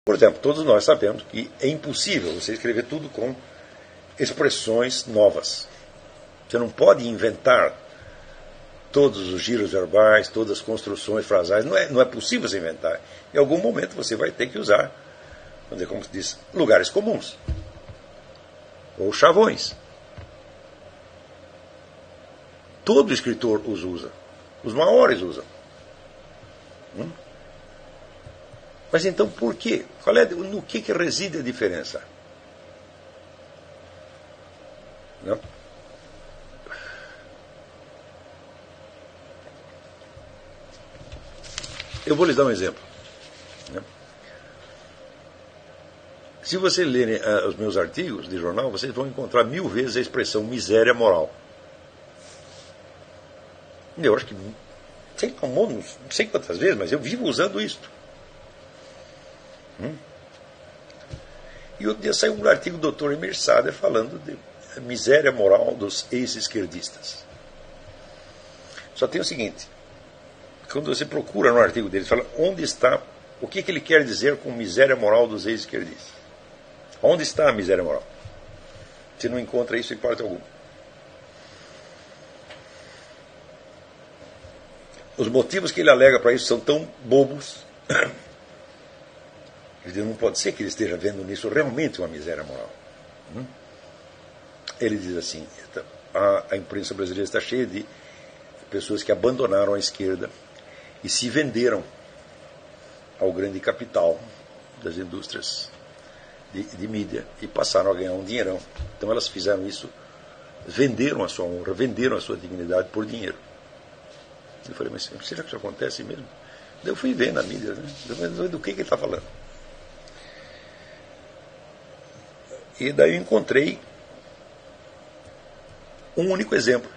Por exemplo, todos nós sabemos que é impossível você escrever tudo com expressões novas. Você não pode inventar todos os giros verbais, todas as construções frasais. Não é possível você inventar. Em algum momento você vai ter que usar, vamos dizer, como se diz, lugares comuns. Ou chavões. Todo escritor os usa. Os maiores usam. Mas então por quê? No que reside a diferença? Não? Eu vou lhes dar um exemplo. Se vocês lerem os meus artigos de jornal, vocês vão encontrar 1000 vezes a expressão miséria moral. Eu acho que, não sei quantas vezes, mas eu vivo usando isto. E outro dia saiu um artigo do Dr. Emir Sader falando de miséria moral dos ex-esquerdistas. Só tem o seguinte, quando você procura no artigo dele, fala onde está, o que ele quer dizer com miséria moral dos ex-esquerdistas. Onde está a miséria moral? Você não encontra isso em parte alguma. Os motivos que ele alega para isso são tão bobos. Não pode ser que ele esteja vendo nisso realmente uma miséria moral. Ele diz assim, a imprensa brasileira está cheia de pessoas que abandonaram a esquerda e se venderam ao grande capital das indústrias de mídia e passaram a ganhar um dinheirão. Então elas fizeram isso, venderam a sua honra, venderam a sua dignidade por dinheiro. Eu falei, mas será que isso acontece mesmo? Daí eu fui ver na mídia, do que ele está falando. E daí eu encontrei um único exemplo.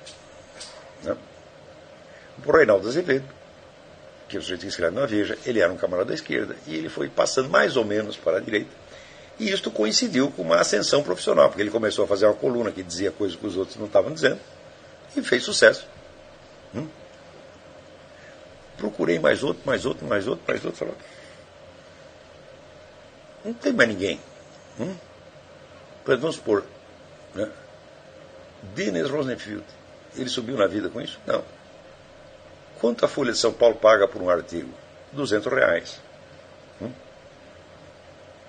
O Reinaldo Azevedo, que é o sujeito que escreve na Veja, ele era um camarada da esquerda, e ele foi passando mais ou menos para a direita, e isto coincidiu com uma ascensão profissional, porque ele começou a fazer uma coluna que dizia coisas que os outros não estavam dizendo, e fez sucesso. Procurei mais outro, falou, não tem mais ninguém. Vamos supor, Denis Rosenfield, ele subiu na vida com isso? Não. Quanto a Folha de São Paulo paga por um artigo? R$200.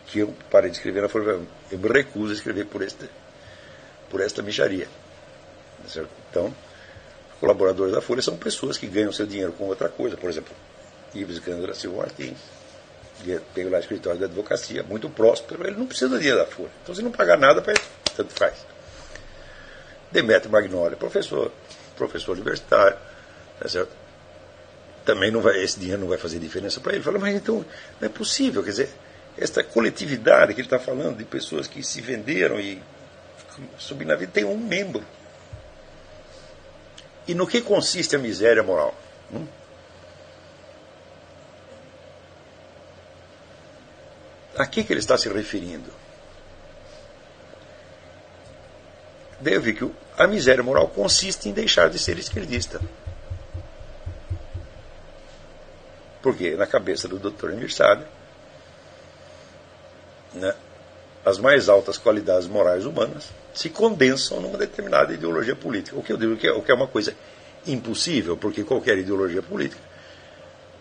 Que eu parei de escrever na Folha. Eu me recuso a escrever por esta micharia. Certo? Então, os colaboradores da Folha são pessoas que ganham seu dinheiro com outra coisa. Por exemplo, Ives Gandra Silva Martins, pega lá o escritório da advocacia, muito próspero, ele não precisa do dinheiro da Folha. Então, se não pagar nada, para ele, tanto faz. Demetrio Magnoli, professor universitário, tá certo? Também esse dinheiro não vai fazer diferença para ele. Fala, mas então não é possível, quer dizer, esta coletividade que ele está falando, de pessoas que se venderam e subiram na vida, tem um membro. E no que consiste a miséria moral? A que ele está se referindo? Daí eu vi que a miséria moral consiste em deixar de ser esquerdista. Porque na cabeça do Dr. Emir Sader, as mais altas qualidades morais humanas se condensam numa determinada ideologia política. O que eu digo que é uma coisa impossível, porque qualquer ideologia política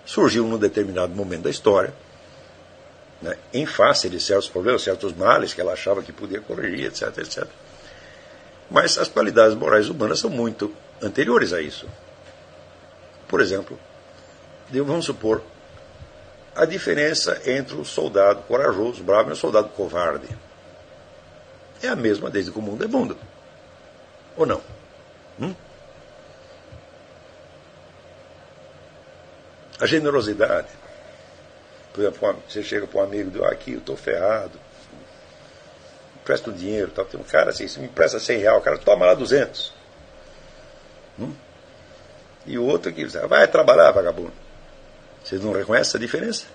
surgiu num determinado momento da história, em face de certos problemas, certos males que ela achava que podia corrigir, etc, etc. Mas as qualidades morais humanas são muito anteriores a isso. Por exemplo, vamos supor, a diferença entre o soldado corajoso, bravo, e o soldado covarde é a mesma desde que o mundo é mundo. Ou não? A generosidade. Por exemplo, você chega para um amigo e diz, aqui eu estou ferrado, empresta um dinheiro, tal. Tem um cara assim, você me empresta R$100, o cara toma lá 200. E o outro que diz, vai trabalhar, vagabundo. Vocês não reconhecem a diferença?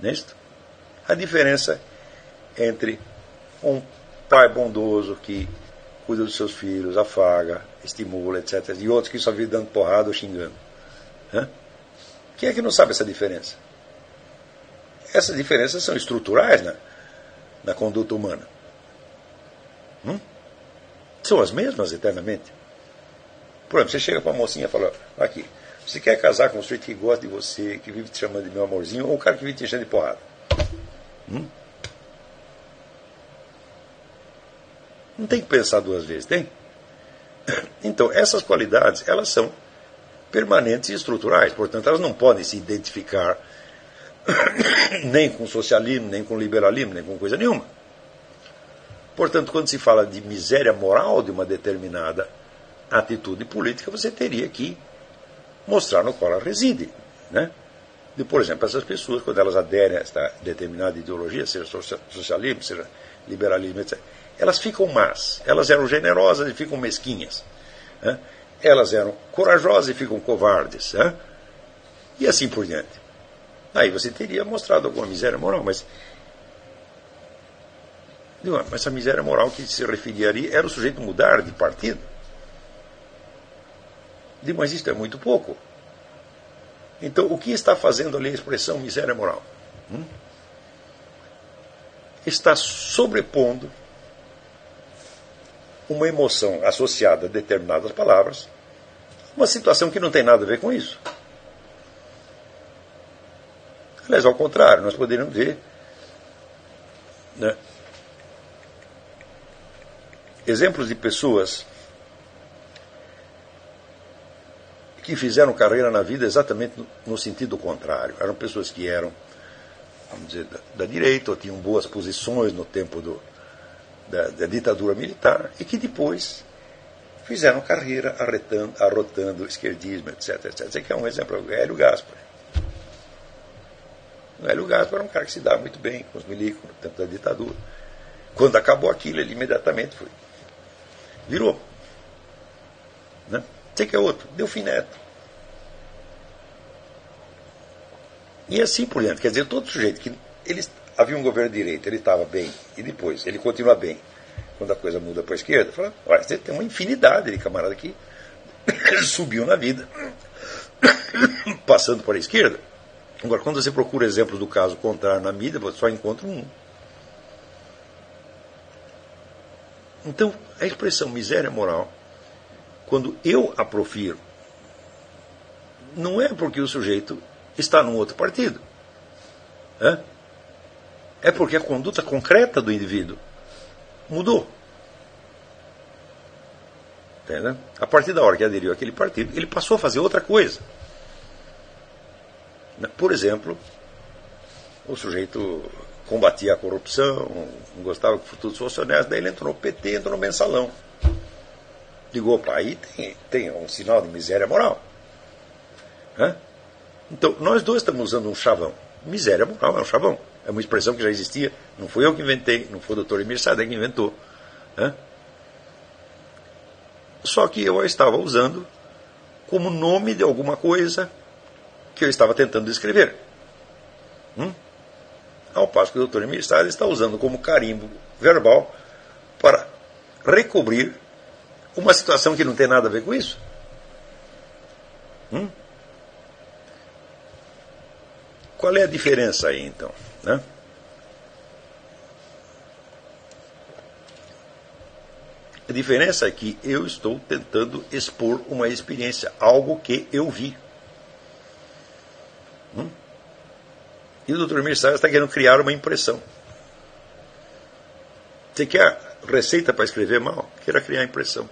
Nisto? A diferença entre um pai bondoso que cuida dos seus filhos, afaga, estimula, etc., e outro que só vive dando porrada ou xingando. Quem é que não sabe essa diferença? essas diferenças são estruturais na conduta humana. São as mesmas eternamente. Por exemplo, você chega para uma mocinha e fala, aqui, você quer casar com um sujeito que gosta de você, que vive te chamando de meu amorzinho, ou o cara que vive te enchendo de porrada? Não tem que pensar duas vezes, tem? Então, essas qualidades, elas são permanentes e estruturais, portanto, elas não podem se identificar nem com socialismo, nem com liberalismo, nem com coisa nenhuma. Portanto, quando se fala de miséria moral de uma determinada atitude política, você teria que mostrar no qual ela reside. Né? Por exemplo, essas pessoas, quando elas aderem a esta determinada ideologia, seja socialismo, seja liberalismo, etc., elas ficam más. Elas eram generosas e ficam mesquinhas. Né? Elas eram corajosas e ficam covardes. Né? E assim por diante. Aí você teria mostrado alguma miséria moral, mas essa miséria moral que se referia ali era o sujeito mudar de partido. Mas isto é muito pouco. Então, o que está fazendo ali a expressão miséria moral? Está sobrepondo uma emoção associada a determinadas palavras, uma situação que não tem nada a ver com isso. Aliás, ao contrário, nós poderíamos ver, né, exemplos de pessoas que fizeram carreira na vida exatamente no sentido contrário. Eram pessoas que eram, vamos dizer, da direita, ou tinham boas posições no tempo da ditadura militar, e que depois fizeram carreira arrotando esquerdismo, etc. Esse aqui é um exemplo, o Hélio Gaspari. O Hélio Gaspari era um cara que se dava muito bem com os milicos no tempo da ditadura. Quando acabou aquilo, ele imediatamente virou. Né? Sei que é outro, Delfim Neto. E assim por diante. Quer dizer, todo sujeito que havia um governo de direita, ele estava bem, e depois ele continua bem. Quando a coisa muda para a esquerda, fala, olha, você tem uma infinidade de camarada que subiu na vida, passando para a esquerda. Agora, quando você procura exemplos do caso contrário na mídia, você só encontra um. Então, a expressão miséria moral, quando eu a profiro, não é porque o sujeito está num outro partido. É porque a conduta concreta do indivíduo mudou. Entendeu? A partir da hora que aderiu àquele partido, ele passou a fazer outra coisa. Por exemplo, o sujeito combatia a corrupção, não gostava que tudo fosse honesto, daí ele entrou no PT, entrou no mensalão. Digo, opa, aí tem um sinal de miséria moral. Então, nós dois estamos usando um chavão. Miséria moral é um chavão. É uma expressão que já existia. Não fui eu que inventei, não foi o Dr. Emir Sadek que inventou. Só que eu a estava usando como nome de alguma coisa que eu estava tentando descrever. Ao passo que o Dr. Emir Sadek está usando como carimbo verbal para recobrir uma situação que não tem nada a ver com isso. Qual é a diferença aí, então? A diferença é que eu estou tentando expor uma experiência, algo que eu vi. E o Dr. Emir Sayers está querendo criar uma impressão. Você quer receita para escrever mal? Queira criar impressão.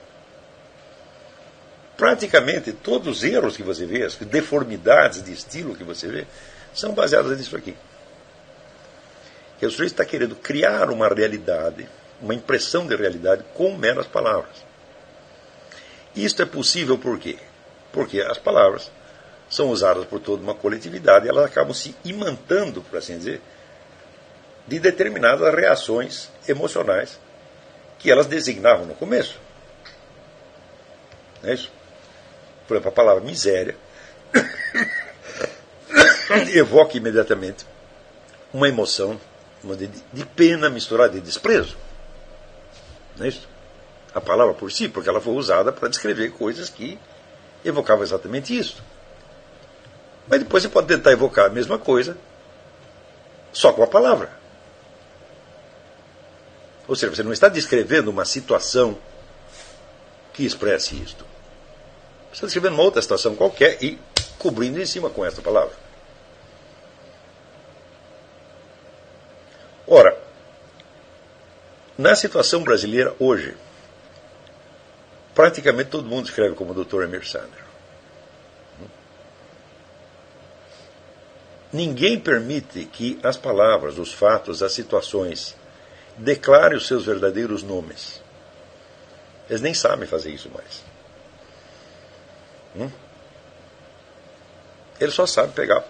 Praticamente todos os erros que você vê, as deformidades de estilo que você vê, são baseadas nisso aqui. Que o sujeito está querendo criar uma realidade, uma impressão de realidade com meras palavras. Isto é possível por quê? Porque as palavras são usadas por toda uma coletividade e elas acabam se imantando, por assim dizer, de determinadas reações emocionais que elas designavam no começo. Não é isso? Por exemplo, a palavra miséria evoca imediatamente uma emoção de pena misturada de desprezo. Não é isso? A palavra por si, porque ela foi usada para descrever coisas que evocavam exatamente isso. Mas depois você pode tentar evocar a mesma coisa só com a palavra. Ou seja, você não está descrevendo uma situação que expresse isto. Você está descrevendo uma outra situação qualquer e cobrindo em cima com esta palavra. Ora, na situação brasileira hoje, praticamente todo mundo escreve como o Dr. Emir Sander. Ninguém permite que as palavras, os fatos, as situações declarem os seus verdadeiros nomes. Eles nem sabem fazer isso mais. Eles só sabem pegar,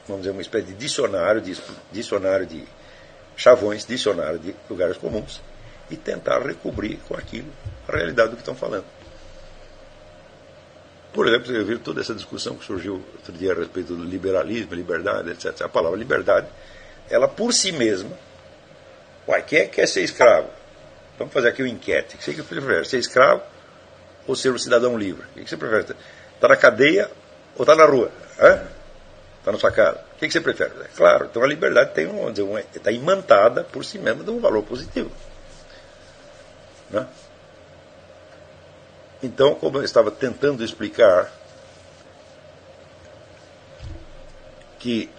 vamos dizer, uma espécie de dicionário de chavões, dicionário de lugares comuns, e tentar recobrir com aquilo a realidade do que estão falando. Por exemplo, eu vi toda essa discussão que surgiu outro dia a respeito do liberalismo, liberdade, etc. A palavra liberdade, ela por si mesma, quem quer ser escravo? Vamos fazer aqui uma enquete. O que você prefere, ser escravo ou ser um cidadão livre? O que você prefere? Está na cadeia ou está na rua? Está na sua casa? O que você prefere? É claro, então a liberdade tem está imantada por si mesma de um valor positivo. Né? Então, como eu estava tentando explicar que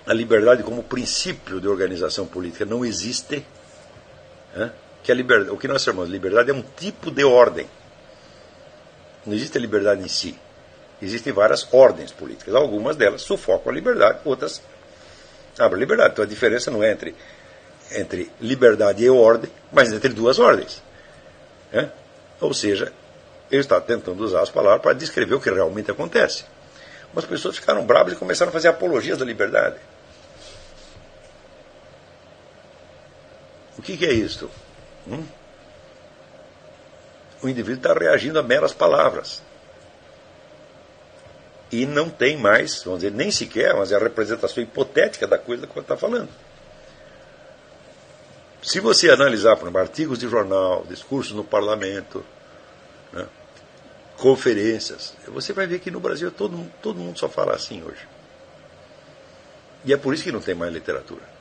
a liberdade como princípio de organização política não existe, que a liberdade, o que nós chamamos de liberdade é um tipo de ordem. Não existe a liberdade em si. Existem várias ordens políticas. Algumas delas sufocam a liberdade, outras abrem a liberdade. Então a diferença não é entre liberdade e ordem, mas entre duas ordens. Ou seja, ele está tentando usar as palavras para descrever o que realmente acontece. Mas as pessoas ficaram bravas e começaram a fazer apologias da liberdade. O que é isto? O indivíduo está reagindo a meras palavras. E não tem mais, vamos dizer, nem sequer, mas é a representação hipotética da coisa que está falando. Se você analisar, por exemplo, artigos de jornal, discursos no parlamento, conferências, você vai ver que no Brasil todo mundo só fala assim hoje. E é por isso que não tem mais literatura.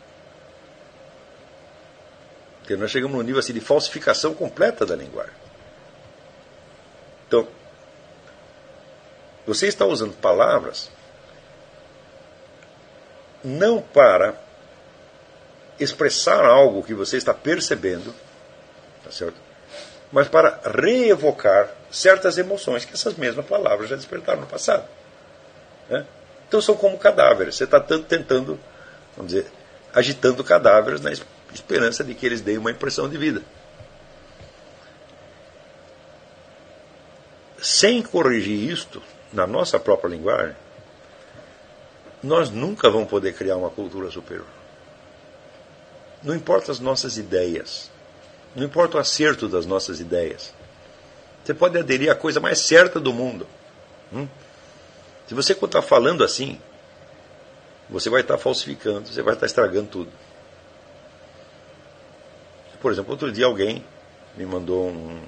Porque nós chegamos num nível assim de falsificação completa da linguagem. Então, você está usando palavras não para expressar algo que você está percebendo, tá certo? Mas para reevocar certas emoções que essas mesmas palavras já despertaram no passado. Então são como cadáveres. Você está tentando, vamos dizer, agitando cadáveres na esperança de que eles deem uma impressão de vida. Sem corrigir isto na nossa própria linguagem, nós nunca vamos poder criar uma cultura superior. Não importa as nossas ideias, não importa o acerto das nossas ideias. Você pode aderir à coisa mais certa do mundo. Se você está falando assim, você vai estar falsificando, você vai estar estragando tudo. Por exemplo, outro dia alguém me mandou uma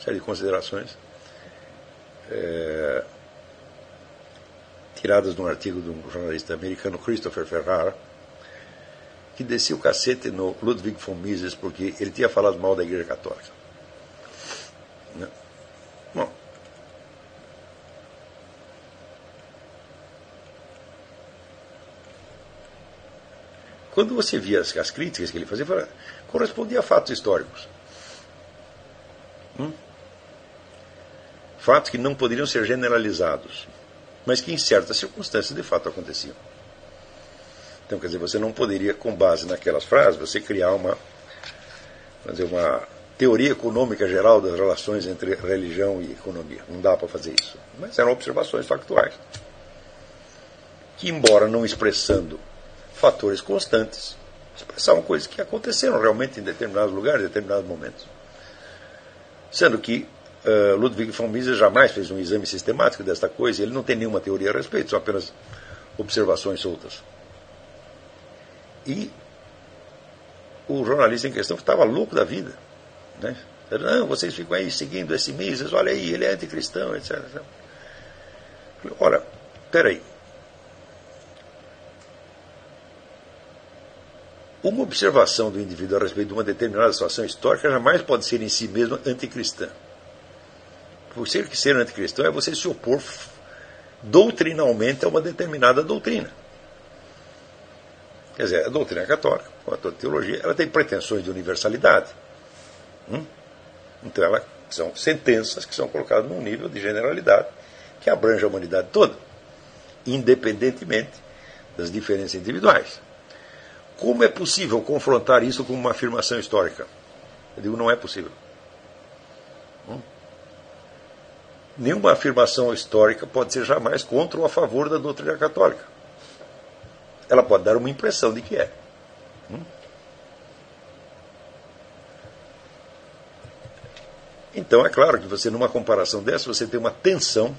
série de considerações tiradas de um artigo de um jornalista americano, Christopher Ferrara, que descia o cacete no Ludwig von Mises porque ele tinha falado mal da Igreja Católica. Bom, quando você via as críticas que ele fazia, correspondia a fatos históricos. Fatos que não poderiam ser generalizados, mas que em certas circunstâncias de fato aconteciam. Então, quer dizer, você não poderia, com base naquelas frases, você criar uma teoria econômica geral das relações entre religião e economia. Não dá para fazer isso. Mas eram observações factuais. Que, embora não expressando fatores constantes, expressavam coisas que aconteceram realmente em determinados lugares, em determinados momentos. Sendo que Ludwig von Mises jamais fez um exame sistemático desta coisa, ele não tem nenhuma teoria a respeito, são apenas observações soltas. E o jornalista em questão estava louco da vida. Não, vocês ficam aí seguindo esse Mises, olha aí, ele é anticristão, etc. Ora, espera aí. uma observação do indivíduo a respeito de uma determinada situação histórica jamais pode ser em si mesma anticristã. Por ser anticristão é você se opor doutrinalmente a uma determinada doutrina. Quer dizer, a doutrina católica, como a toda teologia, ela tem pretensões de universalidade. Então, elas são sentenças que são colocadas num nível de generalidade que abrange a humanidade toda, independentemente das diferenças individuais. Como é possível confrontar isso com uma afirmação histórica? Eu digo, não é possível. Nenhuma afirmação histórica pode ser jamais contra ou a favor da doutrina católica. Ela pode dar uma impressão de que é. Então, é claro que você, numa comparação dessa, você tem uma tensão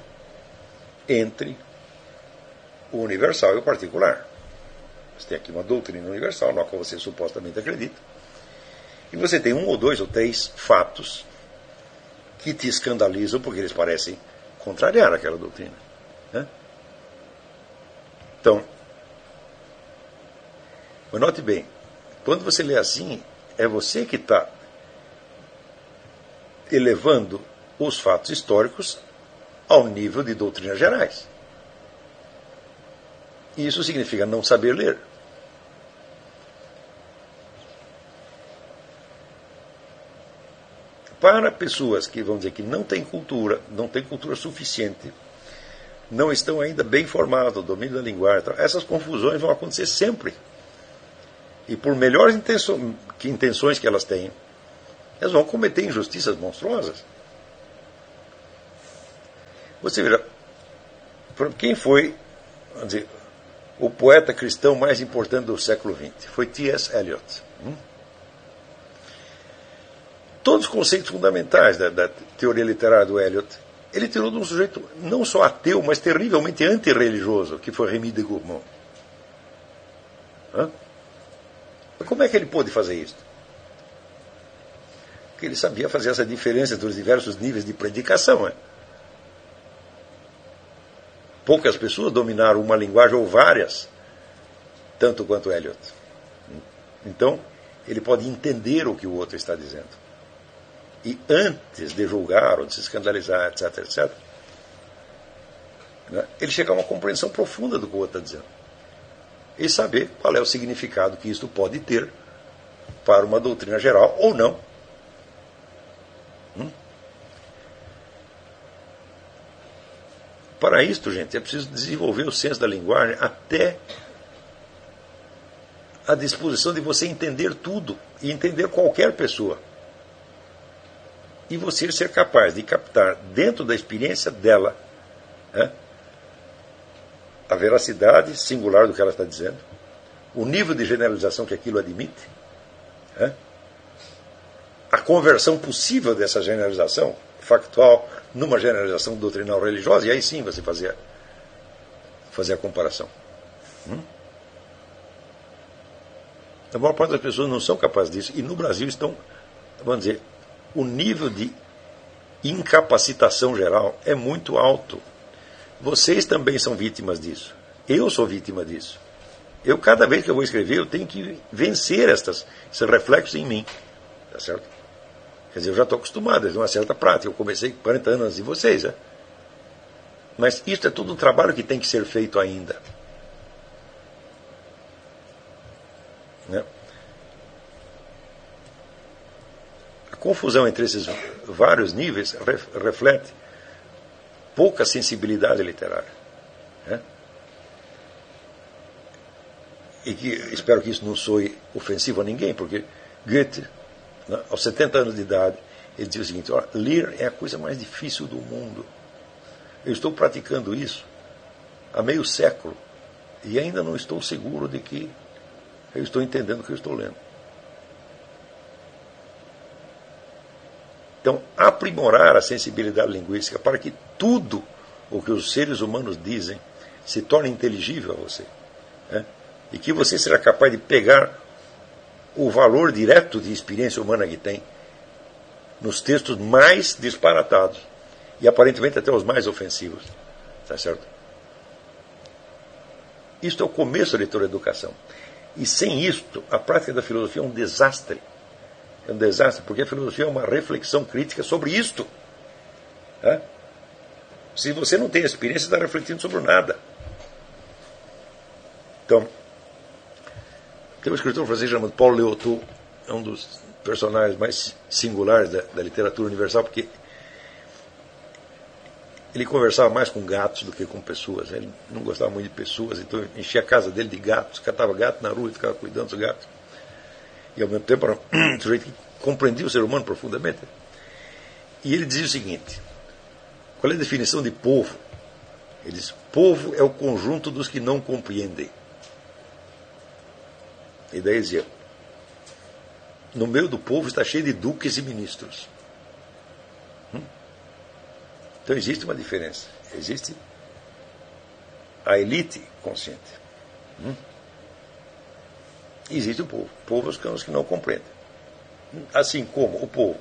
entre o universal e o particular. Você tem aqui uma doutrina universal, na qual você supostamente acredita, e você tem um ou dois ou três fatos que te escandalizam porque eles parecem contrariar aquela doutrina. Então, mas note bem, quando você lê assim, é você que está elevando os fatos históricos ao nível de doutrinas gerais. E isso significa não saber ler. Para pessoas que, vamos dizer, que não têm cultura suficiente, não estão ainda bem formadas, domínio da linguagem, essas confusões vão acontecer sempre. E por melhores intenções que elas tenham, elas vão cometer injustiças monstruosas. Você veja, quem foi, vamos dizer, o poeta cristão mais importante do século XX? Foi T.S. Eliot. Todos os conceitos fundamentais da teoria literária do Eliot, ele tirou de um sujeito não só ateu, mas terrivelmente antirreligioso, que foi Rémy de Gourmont. Como é que ele pôde fazer isso? Porque ele sabia fazer essa diferença entre os diversos níveis de predicação. Poucas pessoas dominaram uma linguagem ou várias, tanto quanto Eliot. Então, ele pode entender o que o outro está dizendo. E antes de julgar ou de se escandalizar, etc., etc., ele chega a uma compreensão profunda do que o outro está dizendo. E saber qual é o significado que isso pode ter para uma doutrina geral ou não. Para isto, gente, é preciso desenvolver o senso da linguagem até a disposição de você entender tudo e entender qualquer pessoa. E você ser capaz de captar dentro da experiência dela a veracidade singular do que ela está dizendo, o nível de generalização que aquilo admite, a conversão possível dessa generalização factual numa generalização doutrinal religiosa, e aí sim você fazer a comparação. A maior parte das pessoas não são capazes disso, e no Brasil estão, vamos dizer, o nível de incapacitação geral é muito alto. Vocês também são vítimas disso. Eu sou vítima disso. Cada vez que eu vou escrever, eu tenho que vencer esses reflexos em mim. Tá certo? Quer dizer, eu já estou acostumado, é uma certa prática. Eu comecei 40 anos antes de vocês. Mas isso é todo um trabalho que tem que ser feito ainda. A confusão entre esses vários níveis reflete pouca sensibilidade literária. E que espero que isso não soe ofensivo a ninguém, porque Goethe, aos 70 anos de idade, ele dizia o seguinte: ler é a coisa mais difícil do mundo. Eu estou praticando isso há meio século e ainda não estou seguro de que eu estou entendendo o que eu estou lendo. Então, aprimorar a sensibilidade linguística para que tudo o que os seres humanos dizem se torne inteligível a você. E que você será capaz de pegar o valor direto de experiência humana que tem nos textos mais disparatados e aparentemente até os mais ofensivos. Tá certo? Isto é o começo da leitura da educação. E sem isto, a prática da filosofia é um desastre. É um desastre, porque a filosofia é uma reflexão crítica sobre isto. É? Se você não tem experiência, está refletindo sobre nada. Então, tem um escritor francês chamado Paul Léotot, é um dos personagens mais singulares da literatura universal, porque ele conversava mais com gatos do que com pessoas. Ele não gostava muito de pessoas, então enchia a casa dele de gatos, catava gato na rua e ficava cuidando dos gatos. E ao mesmo tempo era um sujeito que compreendia o ser humano profundamente. E ele dizia o seguinte: qual é a definição de povo? Ele diz: povo é o conjunto dos que não compreendem. E daí dizia: no meio do povo está cheio de duques e ministros. Então existe uma diferença. Existe a elite consciente. E existe o povo. O povo são os que não compreendem. Assim como o povo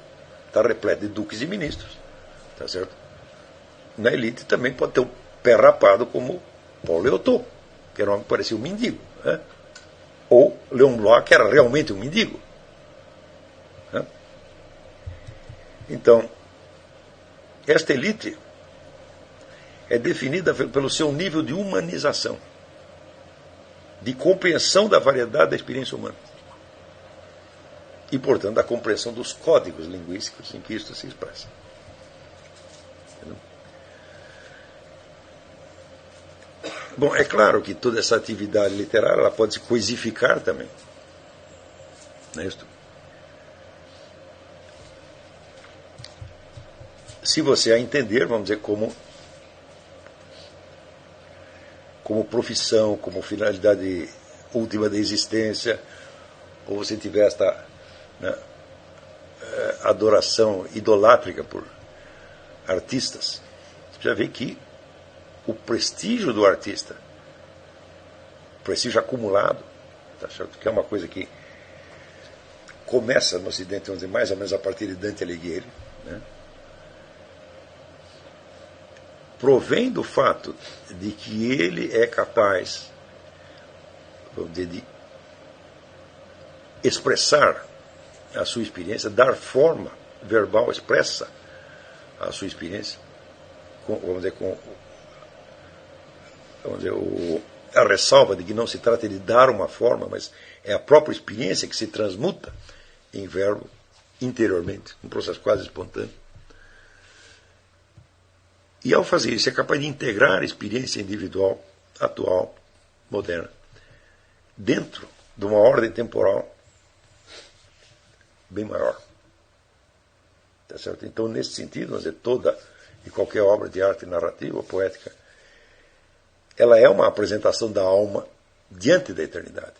está repleto de duques e ministros, tá certo? Na elite também pode ter um pé rapado como Paul Léotot, que era um homem que parecia um mendigo. Né? Ou Léon Bloch, que era realmente um mendigo. Né? Então, esta elite é definida pelo seu nível de humanização, de compreensão da variedade da experiência humana. E, portanto, da compreensão dos códigos linguísticos em que isto se expressa. Entendeu? Bom, é claro que toda essa atividade literária ela pode se coisificar também. Não é isto? Se você a entender, vamos dizer, como profissão, como finalidade última da existência, ou você tiver esta adoração idolátrica por artistas, você já vê que o prestígio do artista, o prestígio acumulado, tá certo? Que é uma coisa que começa no Ocidente, vamos dizer, mais ou menos a partir de Dante Alighieri, né? Provém do fato de que ele é capaz, vamos dizer, de expressar a sua experiência, dar forma verbal expressa à sua experiência, vamos dizer, a ressalva de que não se trata de dar uma forma, mas é a própria experiência que se transmuta em verbo interiormente, um processo quase espontâneo. E ao fazer isso, é capaz de integrar a experiência individual, atual, moderna, dentro de uma ordem temporal bem maior. Tá certo? Então, nesse sentido, vamos dizer, toda e qualquer obra de arte narrativa ou poética, ela é uma apresentação da alma diante da eternidade.